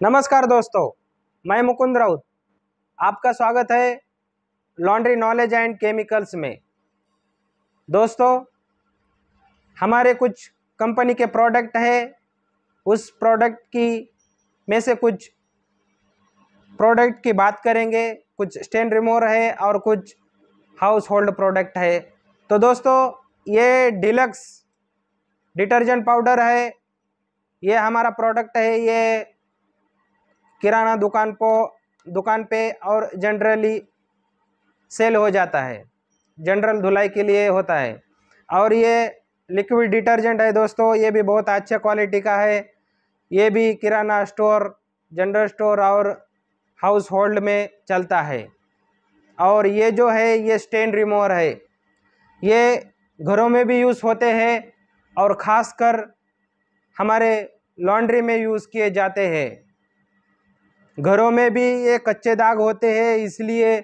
नमस्कार दोस्तों, मैं मुकुंद राउत। आपका स्वागत है लॉन्ड्री नॉलेज एंड केमिकल्स में। दोस्तों, हमारे कुछ कंपनी के प्रोडक्ट है, उस प्रोडक्ट की में से कुछ प्रोडक्ट की बात करेंगे। कुछ स्टेन रिमूवर है और कुछ हाउस होल्ड प्रोडक्ट है। तो दोस्तों, ये डिलक्स डिटर्जेंट पाउडर है। ये हमारा प्रोडक्ट है। ये किराना दुकान पे और जनरली सेल हो जाता है, जनरल धुलाई के लिए होता है। और ये लिक्विड डिटर्जेंट है दोस्तों। ये भी बहुत अच्छे क्वालिटी का है। ये भी किराना स्टोर, जनरल स्टोर और हाउस होल्ड में चलता है। और ये जो है ये स्टेन रिमूवर है। ये घरों में भी यूज़ होते हैं और ख़ासकर हमारे लॉन्ड्री में यूज़ किए जाते हैं। घरों में भी ये कच्चे दाग होते हैं, इसलिए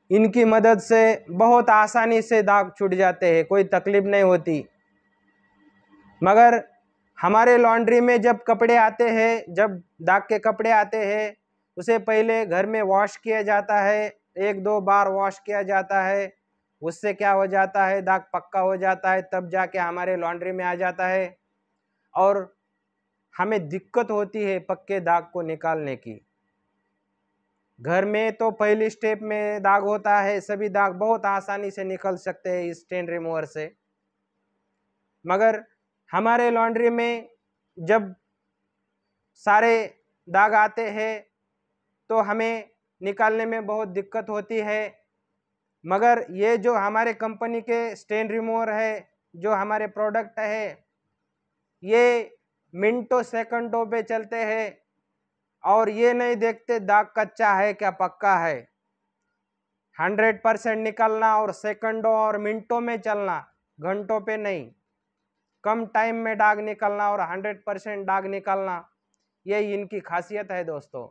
इनकी मदद से बहुत आसानी से दाग छूट जाते हैं, कोई तकलीफ नहीं होती। मगर हमारे लॉन्ड्री में जब कपड़े आते हैं, जब दाग के कपड़े आते हैं, उसे पहले घर में वॉश किया जाता है। 1-2 बार वॉश किया जाता है। उससे क्या हो जाता है, दाग पक्का हो जाता है, तब जाके हमारे लॉन्ड्री में आ जाता है। और हमें दिक्कत होती है पक्के दाग को निकालने की। घर में तो पहली स्टेप में दाग होता है, सभी दाग बहुत आसानी से निकल सकते हैं इस स्टेन रिमूवर से। मगर हमारे लॉन्ड्री में जब सारे दाग आते हैं तो हमें निकालने में बहुत दिक्कत होती है। मगर ये जो हमारे कंपनी के स्टेन रिमूवर है, जो हमारे प्रोडक्ट है, ये मिनटों सेकंडों पे चलते हैं और ये नहीं देखते दाग कच्चा है क्या पक्का है। 100% निकलना और सेकंडों और मिनटों में चलना, घंटों पे नहीं। कम टाइम में दाग निकलना और 100% दाग निकलना, ये इनकी खासियत है दोस्तों।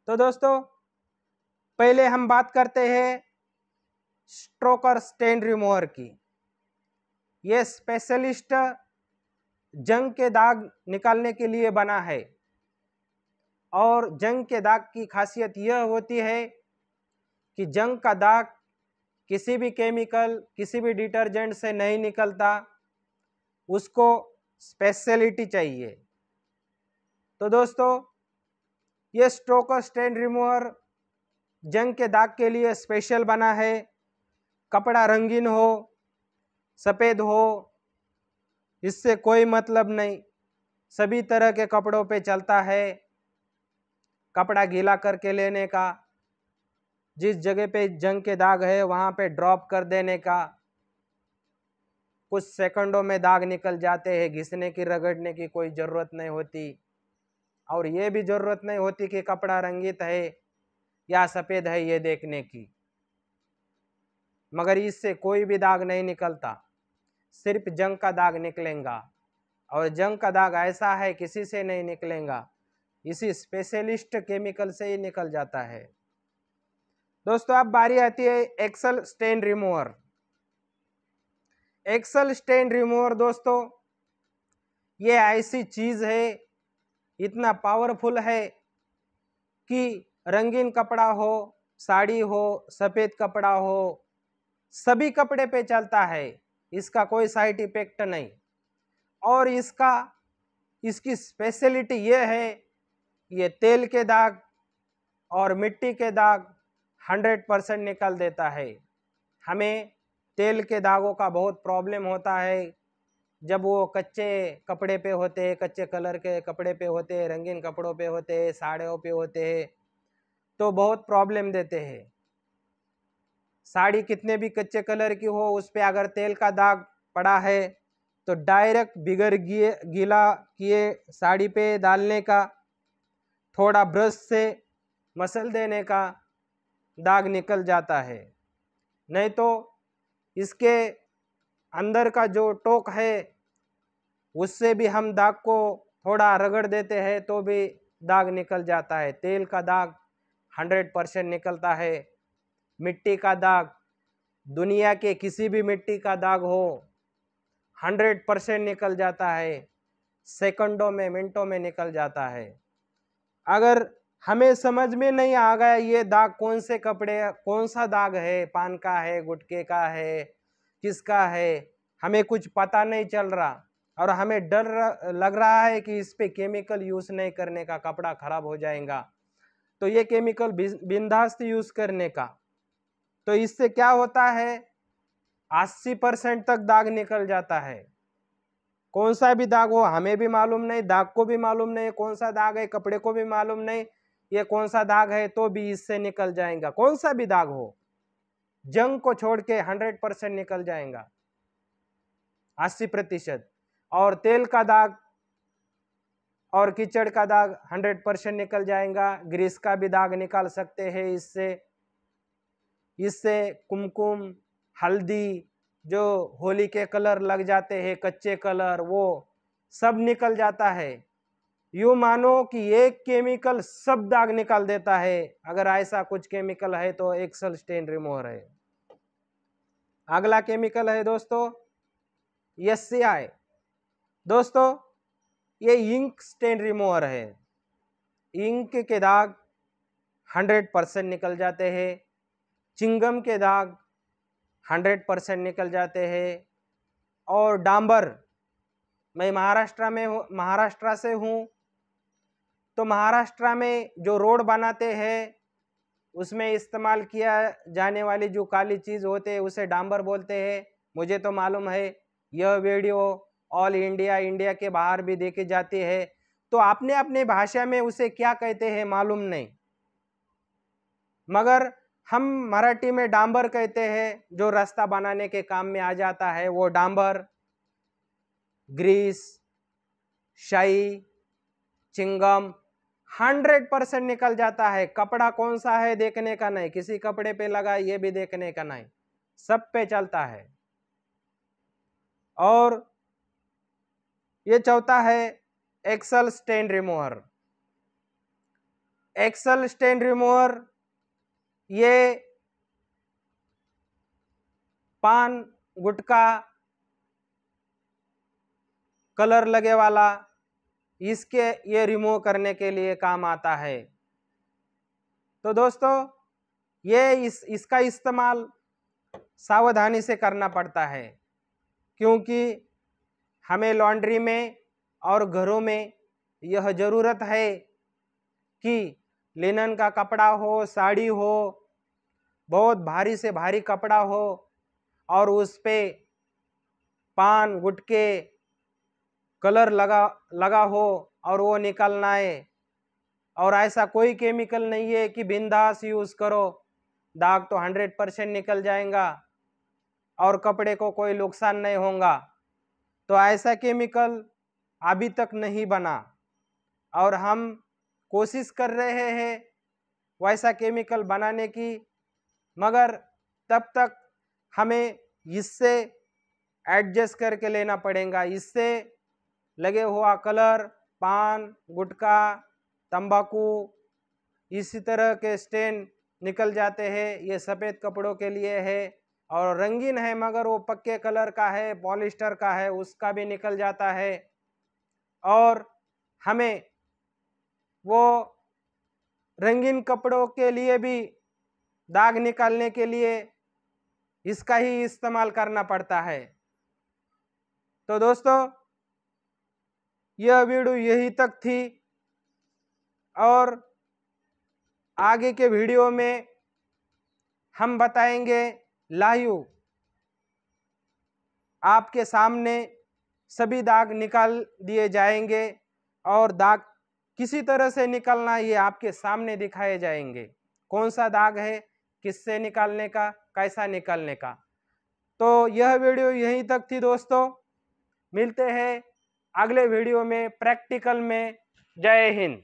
तो दोस्तों, पहले हम बात करते हैं स्ट्रोकर स्टेन रिमूवर की। ये स्पेशलिस्ट जंग के दाग निकालने के लिए बना है। और जंग के दाग की खासियत यह होती है कि जंग का दाग किसी भी केमिकल, किसी भी डिटर्जेंट से नहीं निकलता, उसको स्पेशलिटी चाहिए। तो दोस्तों, ये स्ट्रोकर स्टेन रिमूवर जंग के दाग के लिए स्पेशल बना है। कपड़ा रंगीन हो, सफ़ेद हो, इससे कोई मतलब नहीं, सभी तरह के कपड़ों पे चलता है। कपड़ा गीला करके लेने का, जिस जगह पे जंग के दाग है वहाँ पे ड्रॉप कर देने का, कुछ सेकंडों में दाग निकल जाते हैं। घिसने की, रगड़ने की कोई ज़रूरत नहीं होती। और ये भी ज़रूरत नहीं होती कि कपड़ा रंगीत है या सफ़ेद है ये देखने की। मगर इससे कोई भी दाग नहीं निकलता, सिर्फ जंग का दाग निकलेगा। और जंग का दाग ऐसा है किसी से नहीं निकलेगा, इसी स्पेशलिस्ट केमिकल से ही निकल जाता है। दोस्तों, अब बारी आती है Excel stain remover. Excel stain remover दोस्तों, ये ऐसी चीज़ है, इतना पावरफुल है कि रंगीन कपड़ा हो, साड़ी हो, सफ़ेद कपड़ा हो, सभी कपड़े पे चलता है। इसका कोई साइड इफेक्ट नहीं। और इसकी स्पेशलिटी ये है, ये तेल के दाग और मिट्टी के दाग 100% निकाल देता है। हमें तेल के दागों का बहुत प्रॉब्लम होता है जब वो कच्चे कपड़े पे होते हैं, कच्चे कलर के कपड़े पे होते हैं, रंगीन कपड़ों पे होते हैं, साड़ियों पे होते हैं, तो बहुत प्रॉब्लम देते हैं। साड़ी कितने भी कच्चे कलर की हो, उस पर अगर तेल का दाग पड़ा है तो डायरेक्ट बिगर गीला किए साड़ी पे डालने का, थोड़ा ब्रश से मसल देने का, दाग निकल जाता है। नहीं तो इसके अंदर का जो टोक है उससे भी हम दाग को थोड़ा रगड़ देते हैं तो भी दाग निकल जाता है। तेल का दाग 100% निकलता है। मिट्टी का दाग, दुनिया के किसी भी मिट्टी का दाग हो, 100% निकल जाता है। सेकंडों में, मिनटों में निकल जाता है। अगर हमें समझ में नहीं आ गया ये दाग कौन से कपड़े, कौन सा दाग है, पान का है, गुटखे का है, किसका है, हमें कुछ पता नहीं चल रहा और हमें डर लग रहा है कि इस पे केमिकल यूज़ नहीं करने का, कपड़ा खराब हो जाएगा, तो ये केमिकल बिंदास यूज़ करने का। तो इससे क्या होता है, 80% तक दाग निकल जाता है। कौन सा भी दाग हो हमें भी मालूम नहीं, दाग को भी मालूम नहीं कौन सा दाग है, कपड़े को भी मालूम नहीं ये कौन सा दाग है, तो भी इससे निकल जाएगा। कौन सा भी दाग हो, जंग को छोड़ के 100% निकल जाएगा, 80%। और तेल का दाग और कीचड़ का दाग 100% निकल जाएगा। ग्रीस का भी दाग निकाल सकते हैं इससे। इससे कुमकुम, हल्दी, जो होली के कलर लग जाते हैं, कच्चे कलर, वो सब निकल जाता है। यूँ मानो कि एक केमिकल सब दाग निकाल देता है। अगर ऐसा कुछ केमिकल है तो एक्सेल स्टेन रिमूवर है। अगला केमिकल है दोस्तों SCI। दोस्तों ये इंक स्टेन रिमूवर है। इंक के दाग 100% निकल जाते हैं। चिंगम के दाग 100% निकल जाते हैं। और डांबर, मैं महाराष्ट्र से हूँ, तो महाराष्ट्र में जो रोड बनाते हैं उसमें इस्तेमाल किया जाने वाली जो काली चीज़ होते हैं उसे डांबर बोलते हैं। मुझे तो मालूम है, यह वीडियो ऑल इंडिया के बाहर भी देखी जाती है, तो आपने अपने भाषा में उसे क्या कहते हैं मालूम नहीं, मगर हम मराठी में डांबर कहते हैं। जो रास्ता बनाने के काम में आ जाता है वो डांबर, ग्रीस, शाई, चिंगम 100% निकल जाता है। कपड़ा कौन सा है देखने का नहीं, किसी कपड़े पे लगा ये भी देखने का नहीं, सब पे चलता है। और ये चौथा है Excel stain remover. Excel stain remover ये पान, गुटखा, कलर लगे वाला, इसके ये रिमूव करने के लिए काम आता है। तो दोस्तों ये इसका इस्तेमाल सावधानी से करना पड़ता है, क्योंकि हमें लॉन्ड्री में और घरों में यह ज़रूरत है कि लिनन का कपड़ा हो, साड़ी हो, बहुत भारी से भारी कपड़ा हो और उस पे पान, गुटके, कलर लगा हो और वो निकलना है। और ऐसा कोई केमिकल नहीं है कि बिंदास यूज़ करो, दाग तो 100% निकल जाएगा और कपड़े को कोई नुकसान नहीं होगा। तो ऐसा केमिकल अभी तक नहीं बना और हम कोशिश कर रहे हैं वैसा केमिकल बनाने की, मगर तब तक हमें इससे एडजस्ट करके लेना पड़ेगा। इससे लगे हुआ कलर, पान, गुटखा, तंबाकू, इसी तरह के स्टेन निकल जाते हैं। ये सफ़ेद कपड़ों के लिए है और रंगीन है, मगर वो पक्के कलर का है, पॉलिस्टर का है, उसका भी निकल जाता है। और हमें वो रंगीन कपड़ों के लिए भी दाग निकालने के लिए इसका ही इस्तेमाल करना पड़ता है। तो दोस्तों यह वीडियो यही तक थी और आगे के वीडियो में हम बताएंगे लाइव आपके सामने सभी दाग निकाल दिए जाएंगे और दाग किसी तरह से निकलना ये आपके सामने दिखाए जाएंगे। कौन सा दाग है, किससे निकालने का, कैसा निकालने का। तो यह वीडियो यहीं तक थी दोस्तों, मिलते हैं अगले वीडियो में प्रैक्टिकल में। जय हिंद।